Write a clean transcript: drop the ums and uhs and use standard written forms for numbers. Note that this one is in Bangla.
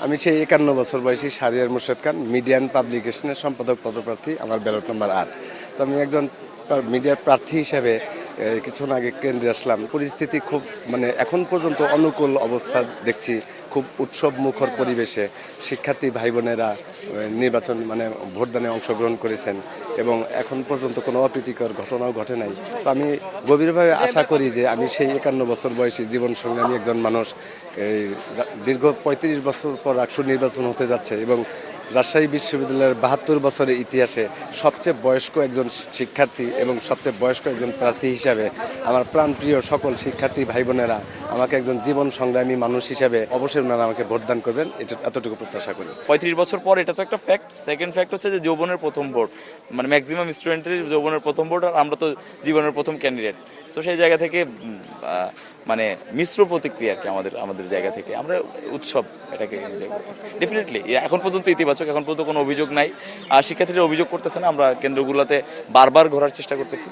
আমি সেই ৫১ বছর বয়সী শাহরিয়ার মোর্শেদ খান, মিডিয়ান পাবলিকেশনের সম্পাদক পদপ্রার্থী, আমার ব্যালট নম্বর ৮। তো আমি একজন মিডিয়ার প্রার্থী হিসেবে কিছুক্ষণ আগে কেন্দ্রে আসলাম। পরিস্থিতি খুব এখন পর্যন্ত অনুকূল অবস্থা দেখছি। খুব উৎসব মুখর পরিবেশে শিক্ষার্থী ভাই বোনেরা নির্বাচন ভোটদানে অংশগ্রহণ করেছেন এবং এখন পর্যন্ত কোনো অপ্রীতিকর ঘটনাও ঘটে নাই। তো আমি গভীরভাবে আশা করি যে আমি সেই ৫১ বছর বয়সী জীবন সংগ্রামী একজন মানুষ, এই দীর্ঘ ৩৫ বছর পর আকসু নির্বাচন হতে যাচ্ছে এবং রাজশাহী বিশ্ববিদ্যালয়ের ৭২ বছরের ইতিহাসে সবচেয়ে বয়স্ক একজন শিক্ষার্থী এবং সবচেয়ে বয়স্ক একজন প্রার্থী হিসাবে আমার প্রাণপ্রিয় সকল শিক্ষার্থী ভাই বোনেরা আমাকে একজন জীবন সংগ্রামী মানুষ হিসাবে অবশ্যই ওনারা আমাকে ভোটদান করবেন, এতটুকু প্রত্যাশা করি। ৩৫ বছর পর এটা তো একটা ফ্যাক্ট। সেকেন্ড ফ্যাক্ট হচ্ছে যে যৌবনের প্রথম ভোট, ম্যাক্সিমাম স্টুডেন্টের যৌবনের প্রথম ভোট, আর আমরা তো জীবনের প্রথম ক্যান্ডিডেট। সো সেই জায়গা থেকে মিশ্র প্রতিক্রিয়া আর কি আমাদের জায়গা থেকে আমরা উৎসব এটাকে এনজয় করতেছি। ডেফিনেটলি এখন পর্যন্ত ইতিবাচক, এখন পর্যন্ত কোনো অভিযোগ নাই। আর শিক্ষার্থীরা অভিযোগ করতেছে না, আমরা কেন্দ্রগুলোতে বারবার ঘোরার চেষ্টা করতেছি।